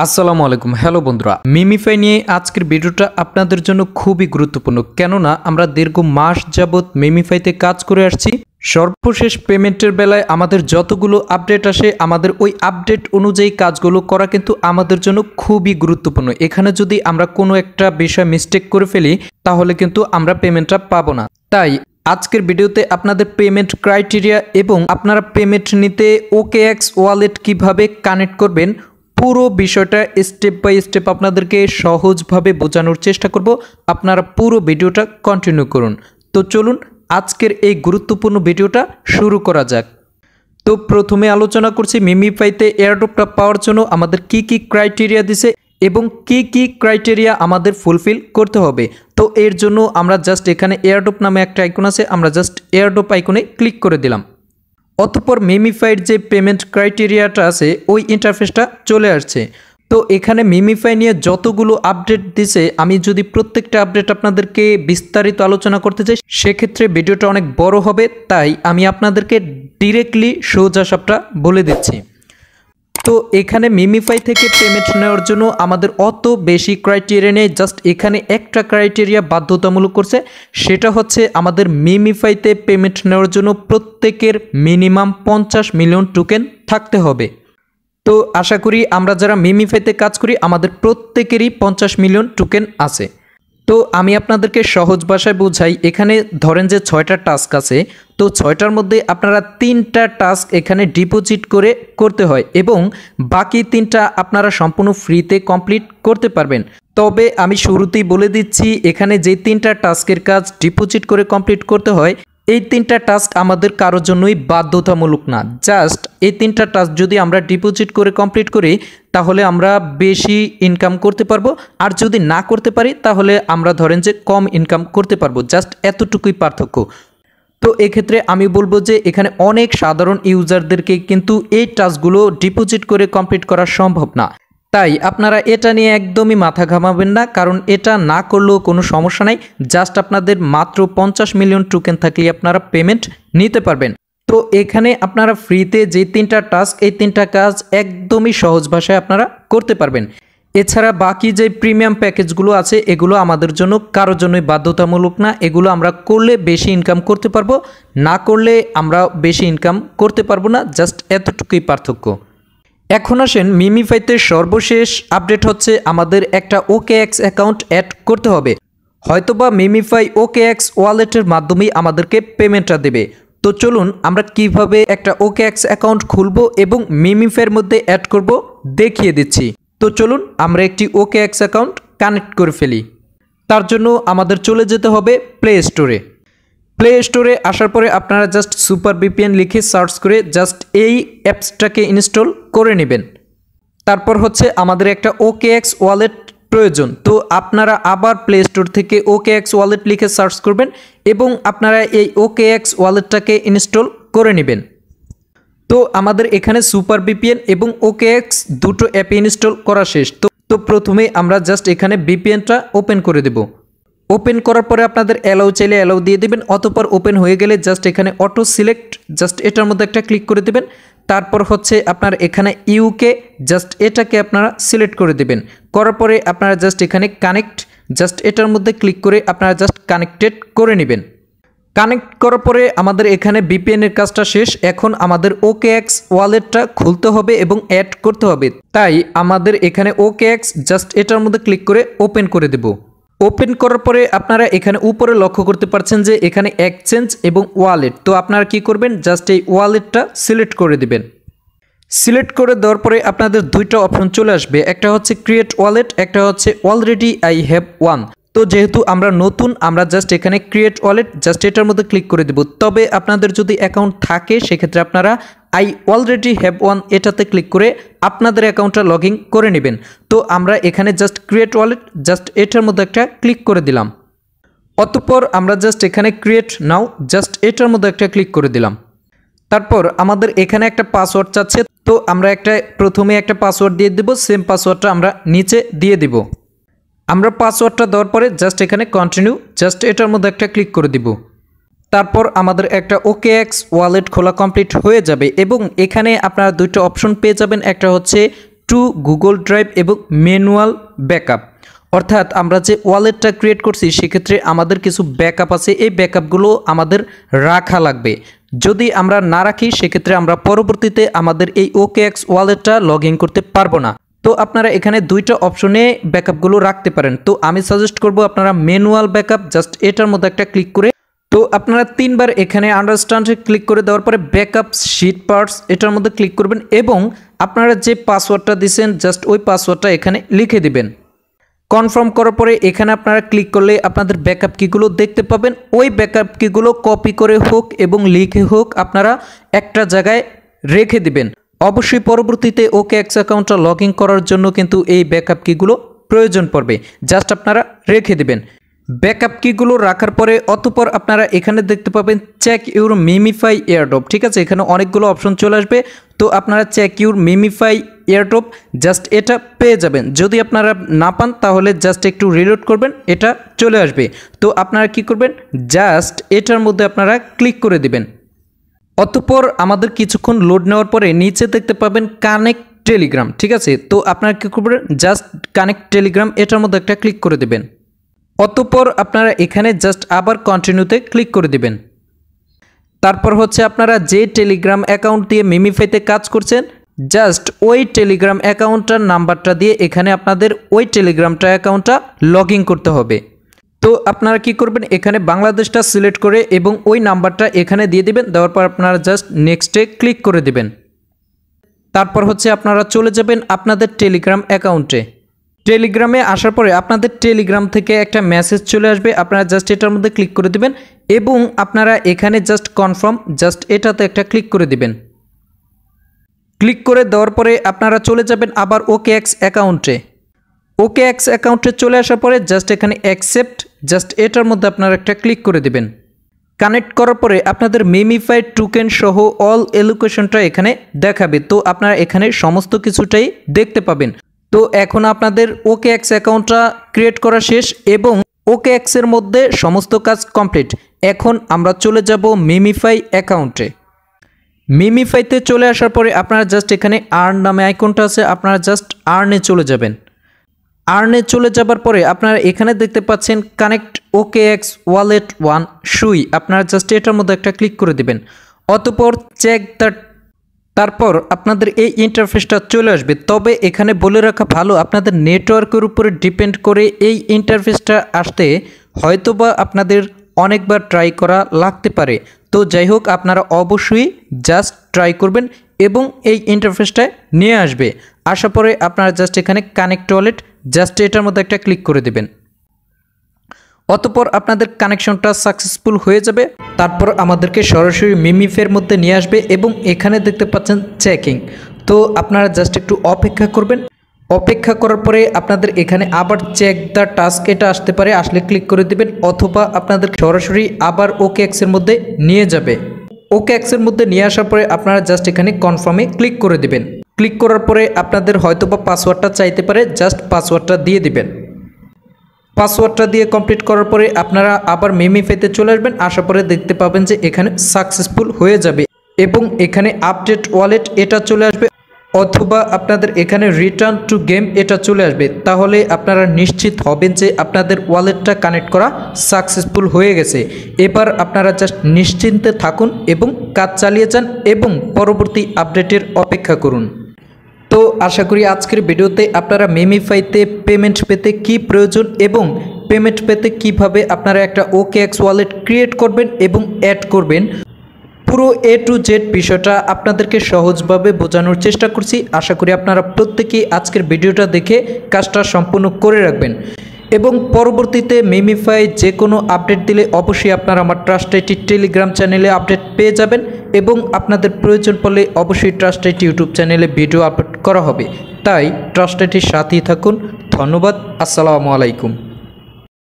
আসসালামু আলাইকুম। হ্যালো বন্ধুরা, মিমিফাই নিয়ে আজকের ভিডিওটা আপনাদের জন্য খুবই গুরুত্বপূর্ণ, কেননা আমরা দীর্ঘ মাস যাবৎ মিমিফাইতে কাজ করে আসছি। সর্বশেষ পেমেন্টের বেলায় আমাদের যতগুলো আপডেট আসে, আমাদের ওই আপডেট অনুযায়ী কাজগুলো করা কিন্তু আমাদের জন্য খুবই গুরুত্বপূর্ণ। এখানে যদি আমরা কোনো একটা বিষয় মিস্টেক করে ফেলি, তাহলে কিন্তু আমরা পেমেন্টটা পাবো না। তাই আজকের ভিডিওতে আপনাদের পেমেন্ট ক্রাইটেরিয়া এবং আপনারা পেমেন্ট নিতে OKX ওয়ালেট কিভাবে কানেক্ট করবেন, পুরো বিষয়টা স্টেপ বাই স্টেপ আপনাদেরকে সহজভাবে বোঝানোর চেষ্টা করব। আপনারা পুরো ভিডিওটা কন্টিনিউ করুন। তো চলুন আজকের এই গুরুত্বপূর্ণ ভিডিওটা শুরু করা যাক। তো প্রথমে আলোচনা করছি মিমিফাইতে এয়ারড্রপটা পাওয়ার জন্য আমাদের কি কি ক্রাইটেরিয়া দিছে এবং কি কি ক্রাইটেরিয়া আমাদের ফুলফিল করতে হবে। তো এর জন্য আমরা জাস্ট এখানে এয়ারড্রপ নামে একটা আইকন আছে, আমরা জাস্ট এয়ারড্রপ আইকনে ক্লিক করে দিলাম। অতঃপর মিমিফাইয়ের যে পেমেন্ট ক্রাইটেরিয়াটা আছে ওই ইন্টারফেসটা চলে আসছে। তো এখানে মিমিফাই নিয়ে যতগুলো আপডেট দিছে, আমি যদি প্রত্যেকটা আপডেট আপনাদেরকে বিস্তারিত আলোচনা করতে চাই, সেক্ষেত্রে ভিডিওটা অনেক বড় হবে। তাই আমি আপনাদেরকে ডিরেক্টলি সোজা সবটা বলে দিচ্ছি। তো এখানে মিমিফাই থেকে পেমেন্ট নেওয়ার জন্য আমাদের অত বেশি ক্রাইটেরিয়া নেই, জাস্ট এখানে একটা ক্রাইটেরিয়া বাধ্যতামূলক করছে, সেটা হচ্ছে আমাদের মিমিফাইতে পেমেন্ট নেওয়ার জন্য প্রত্যেকের মিনিমাম 50 মিলিয়ন টোকেন থাকতে হবে। তো আশা করি আমরা যারা মিমিফাইতে কাজ করি আমাদের প্রত্যেকেরই 50 মিলিয়ন টোকেন আছে। তো আমি আপনাদেরকে সহজ ভাষায় বোঝাই। এখানে ধরেন যে 6টা টাস্ক আছে, তো 6টার মধ্যে আপনারা 3টা টাস্ক এখানে ডিপোজিট করে করতে হয় এবং বাকি 3টা আপনারা সম্পূর্ণ ফ্রিতে কমপ্লিট করতে পারবেন। তবে আমি শুরুতেই বলে দিচ্ছি, এখানে যে 3টা টাস্কের কাজ ডিপোজিট করে কমপ্লিট করতে হয়, এই 3টা টাস্ক আমাদের কারোর জন্যই বাধ্যতামূলক না। জাস্ট এই 3টা টাস্ক যদি আমরা ডিপোজিট করে কমপ্লিট করি, তাহলে আমরা বেশি ইনকাম করতে পারবো, আর যদি না করতে পারি তাহলে আমরা ধরেন যে কম ইনকাম করতে পারবো। জাস্ট এতটুকুই পার্থক্য। তো এক্ষেত্রে আমি বলবো যে এখানে অনেক সাধারণ ইউজারদেরকে কিন্তু এই টাস্কগুলো ডিপোজিট করে কমপ্লিট করা সম্ভব না। তাই আপনারা এটা নিয়ে একদমই মাথা ঘামাবেন না, কারণ এটা না করলেও কোনো সমস্যা নাই। জাস্ট আপনাদের মাত্র 50 মিলিয়ন টোকেন থাকলে আপনারা পেমেন্ট নিতে পারবেন। তো এখানে আপনারা ফ্রিতে যে 3টা টাস্ক, এই 3টা কাজ একদমই সহজ ভাষায় আপনারা করতে পারবেন। এছাড়া বাকি যে প্রিমিয়াম প্যাকেজগুলো আছে, এগুলো আমাদের জন্য কারোর জন্যই বাধ্যতামূলক না। এগুলো আমরা করলে বেশি ইনকাম করতে পারবো, না করলে আমরা বেশি ইনকাম করতে পারবো না। জাস্ট এতটুকুই পার্থক্য। এখন আসেন মিমিফাইতে সর্বশেষ আপডেট হচ্ছে আমাদের একটা OKX অ্যাকাউন্ট অ্যাড করতে হবে। হয়তোবা মিমিফাই OKX ওয়ালেটের মাধ্যমেই আমাদেরকে পেমেন্টটা দেবে। তো চলুন আমরা কিভাবে একটা OKX অ্যাকাউন্ট খুলবো এবং মিমিফাইয়ের মধ্যে অ্যাড করব দেখিয়ে দিচ্ছি। তো চলুন আমরা একটি OKX অ্যাকাউন্ট কানেক্ট করে ফেলি। তার জন্য আমাদের চলে যেতে হবে প্লে স্টোরে। প্লে স্টোরে আসার পরে আপনারা জাস্ট সুপার VPN লিখে সার্চ করে জাস্ট এই অ্যাপসটাকে ইনস্টল করে নেবেন। তারপর হচ্ছে আমাদের একটা OKX ওয়ালেট প্রয়োজন। তো আপনারা আবার প্লে স্টোর থেকে OKX ওয়ালেট লিখে সার্চ করবেন এবং আপনারা এই OKX ওয়ালেটটাকে ইনস্টল করে নেবেন। তো আমাদের এখানে সুপার VPN এবং OKX দুটো অ্যাপ ইনস্টল করা শেষ। তো প্রথমে আমরা জাস্ট এখানে VPNটা ওপেন করে দেব। ওপেন করার পরে আপনাদের অ্যালাউ চাইলে অ্যালাউ দিয়ে দেবেন। অতঃপর ওপেন হয়ে গেলে জাস্ট এখানে অটো সিলেক্ট, জাস্ট এটার মধ্যে একটা ক্লিক করে দেবেন। তারপর হচ্ছে আপনার এখানে UK, জাস্ট এটাকে আপনারা সিলেক্ট করে দেবেন। করার পরে আপনারা জাস্ট এখানে কানেক্ট, জাস্ট এটার মধ্যে ক্লিক করে আপনারা জাস্ট কানেক্টেড করে নেবেন। কানেক্ট করার পরে আমাদের এখানে VPN এর কাজটা শেষ। এখন আমাদের OKX ওয়ালেটটা খুলতে হবে এবং অ্যাড করতে হবে। তাই আমাদের এখানে OKX, জাস্ট এটার মধ্যে ক্লিক করে ওপেন করে দেব। ওপেন করার পরে আপনারা এখানে উপরে লক্ষ্য করতে পারছেন যে এখানে এক্সচেঞ্জ এবং ওয়ালেট। তো আপনারা কি করবেন, জাস্ট এই ওয়ালেটটা সিলেক্ট করে দিবেন। সিলেক্ট করে দেওয়ার পরে আপনাদের দুইটা অপশন চলে আসবে, একটা হচ্ছে ক্রিয়েট ওয়ালেট, একটা হচ্ছে অলরেডি আই হ্যাভ ওয়ান। তো যেহেতু আমরা নতুন, আমরা জাস্ট এখানে ক্রিয়েট ওয়ালেট, জাস্ট এটার মধ্যে ক্লিক করে দেব। তবে আপনাদের যদি অ্যাকাউন্ট থাকে সেক্ষেত্রে আপনারা আই অলরেডি হ্যাভ ওয়ান এটাতে ক্লিক করে আপনাদের অ্যাকাউন্টটা লগ ইন করে নেবেন। তো আমরা এখানে জাস্ট ক্রিয়েট ওয়ালেট, জাস্ট এটার মধ্যে একটা ক্লিক করে দিলাম। অতঃপর আমরা জাস্ট এখানে ক্রিয়েট নাও, জাস্ট এটার মধ্যে একটা ক্লিক করে দিলাম। তারপর আমাদের এখানে একটা পাসওয়ার্ড চাচ্ছে, তো আমরা প্রথমে একটা পাসওয়ার্ড দিয়ে দেব। সেম পাসওয়ার্ডটা আমরা নিচে দিয়ে দিব। আমরা পাসওয়ার্ডটা দেওয়ার পরে জাস্ট এখানে কন্টিনিউ, জাস্ট এটার মধ্যে একটা ক্লিক করে দিব। তারপর আমাদের একটা OKX ওয়ালেট খোলা কমপ্লিট হয়ে যাবে এবং এখানে আপনারা দুইটা অপশন পেয়ে যাবেন। একটা হচ্ছে টু গুগল ড্রাইভ এবং ম্যানুয়াল ব্যাকআপ। অর্থাৎ আমরা যে ওয়ালেটটা ক্রিয়েট করছি সেক্ষেত্রে আমাদের কিছু ব্যাকআপ আছে, এই ব্যাকআপগুলো আমাদের রাখা লাগবে। যদি আমরা না রাখি সেক্ষেত্রে আমরা পরবর্তীতে আমাদের এই OKX ওয়ালেটটা লগ ইন করতে পারবো না। তো আপনারা এখানে দুইটা অপশনে ব্যাকআপগুলো রাখতে পারেন। তো আমি সাজেস্ট করব আপনারা ম্যানুয়াল ব্যাকআপ, জাস্ট এটার মধ্যে একটা ক্লিক করে তো আপনারা 3 বার এখানে আন্ডারস্ট্যান্ডে ক্লিক করে দেওয়ার পরে ব্যাকআপ শিট পার্টস এটার মধ্যে ক্লিক করবেন এবং আপনারা যে পাসওয়ার্ডটা দিয়েছেন জাস্ট ওই পাসওয়ার্ডটা এখানে লিখে দিবেন। কনফার্ম করার পরে এখানে আপনারা ক্লিক করলে আপনাদের ব্যাকআপ কিগুলো দেখতে পাবেন। ওই ব্যাকআপ কিগুলো কপি করে হোক এবং লিখে হোক আপনারা একটা জায়গায় রেখে দিবেন। অবশ্যই পরবর্তীতে OKX অ্যাকাউন্টটা লগ ইন করার জন্য কিন্তু এই ব্যাকআপ কিগুলো প্রয়োজন পড়বে, জাস্ট আপনারা রেখে দিবেন। ব্যাকআপ কিগুলো রাখার পরে অতঃপর আপনারা এখানে দেখতে পাবেন চেক ইউর MemeFi Airdrop। ঠিক আছে, এখানে অনেকগুলো অপশন চলে আসবে। তো আপনারা check your MemeFi Airdrop just এটা পেয়ে যাবেন। যদি আপনারা না পান তাহলে জাস্ট একটু রিলোড করবেন, এটা চলে আসবে। তো আপনারা কি করবেন, জাস্ট এটার মধ্যে আপনারা ক্লিক করে দিবেন। অতঃপর আমাদের কিছুক্ষণ লোড নেওয়ার পরে নিচে দেখতে পাবেন কানেক্ট টেলিগ্রাম। ঠিক আছে, তো আপনারা কি করবেন, জাস্ট কানেক্ট টেলিগ্রাম এটার মধ্যে একটা ক্লিক করে দেবেন। অতঃপর আপনারা এখানে জাস্ট আবার কন্টিনিউতে ক্লিক করে দিবেন। তারপর হচ্ছে আপনারা যে টেলিগ্রাম অ্যাকাউন্ট দিয়ে MemeFiতে কাজ করছেন জাস্ট ওই টেলিগ্রাম অ্যাকাউন্টটার নাম্বারটা দিয়ে এখানে আপনাদের ওই টেলিগ্রামটা অ্যাকাউন্টটা লগ ইন করতে হবে। তো আপনারা কি করবেন, এখানে বাংলাদেশটা সিলেক্ট করে এবং ওই নাম্বারটা এখানে দিয়ে দিবেন। দেওয়ার পর আপনারা জাস্ট নেক্সটে ক্লিক করে দিবেন। তারপর হচ্ছে আপনারা চলে যাবেন আপনাদের টেলিগ্রাম অ্যাকাউন্টে। টেলিগ্রামে আসার পরে আপনাদের টেলিগ্রাম থেকে একটা মেসেজ চলে আসবে, আপনারা জাস্ট এটার মধ্যে ক্লিক করে দিবেন এবং আপনারা এখানে জাস্ট কনফার্ম জাস্ট এটাতে একটা ক্লিক করে দিবেন। ক্লিক করে দেওয়ার পরে আপনারা চলে যাবেন আবার OKX অ্যাকাউন্টে। OKX অ্যাকাউন্টে চলে আসার পরে জাস্ট এখানে অ্যাকসেপ্ট জাস্ট এটার মধ্যে আপনারা একটা ক্লিক করে দিবেন। কানেক্ট করার পরে আপনাদের MemeFi টোকেন সহ অল এলোকেশনটা এখানে দেখাবে। তো আপনারা এখানে সমস্ত কিছুটাই দেখতে পাবেন। তো এখন আপনাদের OKX অ্যাকাউন্টটা ক্রিয়েট করা শেষ এবং OKX এর মধ্যে সমস্ত কাজ কমপ্লিট। এখন আমরা চলে যাব MemeFi অ্যাকাউন্টে। MemeFiতে চলে আসার পরে আপনারা জাস্ট এখানে আর্ন নামে আইকনটা আছে, আপনারা জাস্ট আর্নে চলে যাবেন। আর্নে চলে যাবার পরে আপনারা এখানে দেখতে পাচ্ছেন কানেক্ট OKX ওয়ালেট 1 সুই, আপনারা জাস্ট এটার মধ্যে একটা ক্লিক করে দিবেন। অতঃপর চেক দ্য, তারপর আপনাদের এই ইন্টারফেসটা চলে আসবে। তবে এখানে বলে রাখা ভালো, আপনাদের নেটওয়ার্কের উপরে ডিপেন্ড করে এই ইন্টারফেসটা আসতে হয়তোবা আপনাদের অনেকবার ট্রাই করা লাগতে পারে। তো যাই হোক আপনারা অবশ্যই জাস্ট ট্রাই করবেন এবং এই ইন্টারফেসটায় নিয়ে আসবে। আসার পরে আপনারা জাস্ট এখানে কানেক্ট ওয়ালেট জাস্ট এটার মধ্যে একটা ক্লিক করে দেবেন। অতঃপর আপনাদের কানেকশনটা সাকসেসফুল হয়ে যাবে। তারপর আমাদেরকে সরাসরি MemeFi এর মধ্যে নিয়ে আসবে এবং এখানে দেখতে পাচ্ছেন চেকিং। তো আপনারা জাস্ট একটু অপেক্ষা করবেন। অপেক্ষা করার পরে আপনাদের এখানে আবার চেক দ্য টাস্ক এটা আসতে পারে, আসলে ক্লিক করে দিবেন অথবা আপনাদের সরাসরি আবার OKX এর মধ্যে নিয়ে যাবে। OKX এর মধ্যে নিয়ে আসার পরে আপনারা জাস্ট এখানে কনফার্মে ক্লিক করে দিবেন। ক্লিক করার পরে আপনাদের হয়তোবা পাসওয়ার্ডটা চাইতে পারে, জাস্ট পাসওয়ার্ডটা দিয়ে দিবেন। পাসওয়ার্ডটা দিয়ে কমপ্লিট করার পরে আপনারা আবার MemeFiতে চলে আসবেন। আসার পরে দেখতে পাবেন যে এখানে সাকসেসফুল হয়ে যাবে এবং এখানে আপডেট ওয়ালেট এটা চলে আসবে অথবা আপনাদের এখানে রিটার্ন টু গেম এটা চলে আসবে। তাহলে আপনারা নিশ্চিত হবেন যে আপনাদের ওয়ালেটটা কানেক্ট করা সাকসেসফুল হয়ে গেছে। এবার আপনারা জাস্ট নিশ্চিন্তে থাকুন এবং কাজ চালিয়ে যান এবং পরবর্তী আপডেটের অপেক্ষা করুন। তো আশা করি আজকের ভিডিওতে আপনারা MemeFiতে পেমেন্ট পেতে কি প্রয়োজন এবং পেমেন্ট পেতে কিভাবে আপনারা একটা OKX ওয়ালেট ক্রিয়েট করবেন এবং অ্যাড করবেন পুরো A to Z বিষয়টা আপনাদেরকে সহজভাবে বোঝানোর চেষ্টা করছি। আশা করি আপনারা প্রত্যেকেই আজকের ভিডিওটা দেখে কাজটা সম্পূর্ণ করে রাখবেন এবং পরবর্তীতে MemeFi যে কোনো আপডেট দিলে অবশ্যই আপনারা আমার ট্রাস্ট আইটি টেলিগ্রাম চ্যানেলে আপডেট পেয়ে যাবেন এবং আপনাদের প্রয়োজন পড়লে অবশ্যই ট্রাস্ট আইটি ইউটিউব চ্যানেলে ভিডিও আপলোড করা হবে। তাই ট্রাস্ট আইটির সাথেই থাকুন। ধন্যবাদ। আসসালামু আলাইকুম।